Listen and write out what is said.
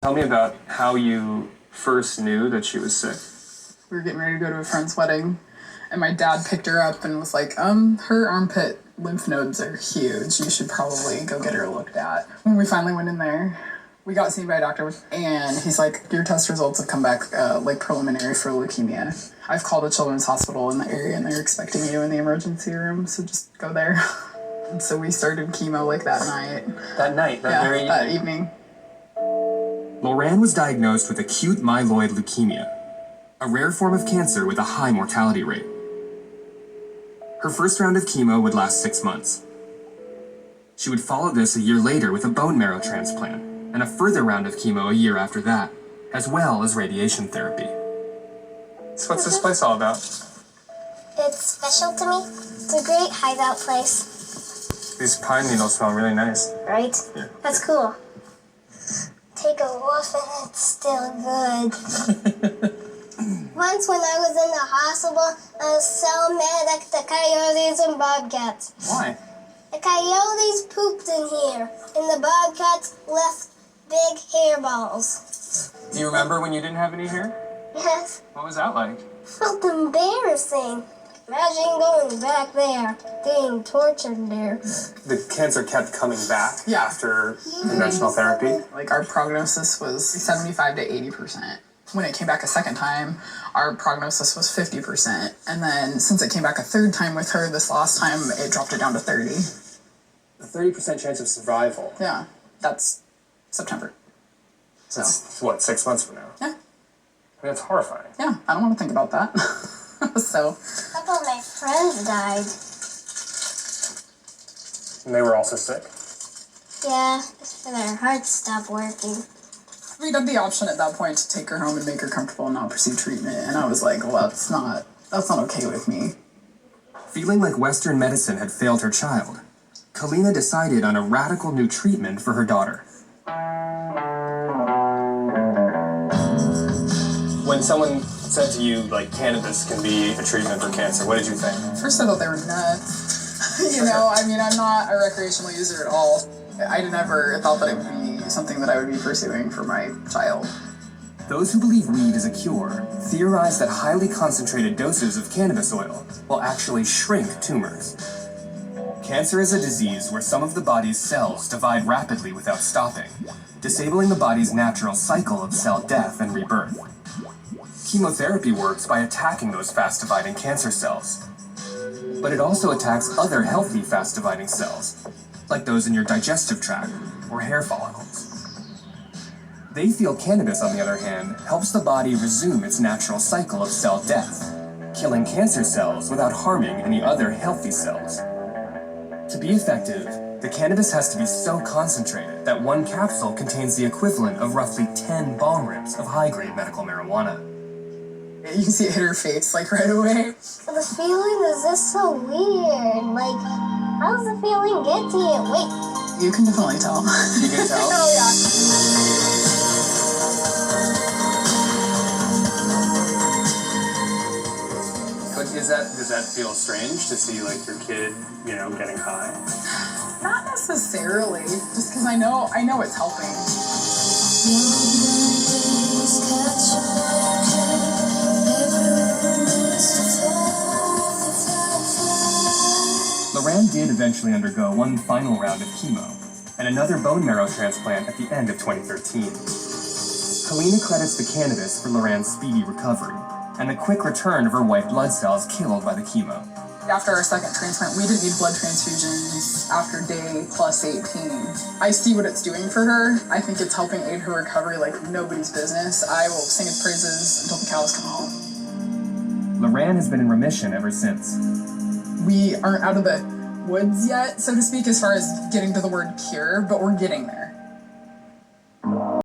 Tell me about how you first knew that she was sick. We were getting ready to go to a friend's wedding, and my dad picked her up and was like, her armpit lymph nodes are huge. You should probably go get her looked at. When we finally went in there, we got seen by a doctor, and he's like, your test results have come back preliminary for leukemia. I've called a children's hospital in the area, and they're expecting you in the emergency room, so just go there. And so we started chemo that night. That evening. Lorraine was diagnosed with acute myeloid leukemia, a rare form of cancer with a high mortality rate. Her first round of chemo would last 6 months. She would follow this a year later with a bone marrow transplant, and a further round of chemo a year after that, as well as radiation therapy. So what's this place all about? It's special to me. It's a great hideout place. These pine needles smell really nice. Right? Yeah. That's cool. Take a whiff and it's still good. Once when I was in the hospital, I was so mad at the coyotes and bobcats. Why? The coyotes pooped in here, and the bobcats left big hairballs. Do you remember when you didn't have any hair? Yes. What was that like? Felt embarrassing. Imagine going back there, getting tortured there. The cancer kept coming back after conventional therapy? Our prognosis was 75 to 80%. When it came back a second time, our prognosis was 50%. And then since it came back a third time with her this last time, it dropped it down to 30. A 30% chance of survival? Yeah, that's September. So. That's, what, 6 months from now? Yeah. I mean, that's horrifying. Yeah, I don't want to think about that. So. A couple of my friends died. And they were also sick? Yeah, their hearts stopped working. We had the option at that point to take her home and make her comfortable and not pursue treatment. And I was like, well, that's not okay with me. Feeling like Western medicine had failed her child, Kalina decided on a radical new treatment for her daughter. When someone said to you, cannabis can be a treatment for cancer, what did you think? First I thought they were nuts. I'm not a recreational user at all. I never thought that it would be something that I would be pursuing for my child. Those who believe weed is a cure theorize that highly concentrated doses of cannabis oil will actually shrink tumors. Cancer is a disease where some of the body's cells divide rapidly without stopping, disabling the body's natural cycle of cell death and rebirth. Chemotherapy works by attacking those fast-dividing cancer cells, but it also attacks other healthy fast-dividing cells, like those in your digestive tract or hair follicles. They feel cannabis, on the other hand, helps the body resume its natural cycle of cell death, killing cancer cells without harming any other healthy cells. To be effective, the cannabis has to be so concentrated that one capsule contains the equivalent of roughly 10 bong rips of high-grade medical marijuana. You can see it hit her face, right away. The feeling is just so weird. How does the feeling get to you? Wait. You can definitely tell. You can tell? Oh, yeah. But does that feel strange to see, your kid, getting high? Not necessarily, just because I know it's helping. Lorraine did eventually undergo one final round of chemo and another bone marrow transplant at the end of 2013. Kalina credits the cannabis for Lorraine's speedy recovery and the quick return of her white blood cells killed by the chemo. After our second transplant, we didn't need blood transfusions after day plus 18. I see what it's doing for her. I think it's helping aid her recovery like nobody's business. I will sing its praises until the cows come home. Lorraine has been in remission ever since. We aren't out of the woods yet, so to speak, as far as getting to the word cure, but we're getting there.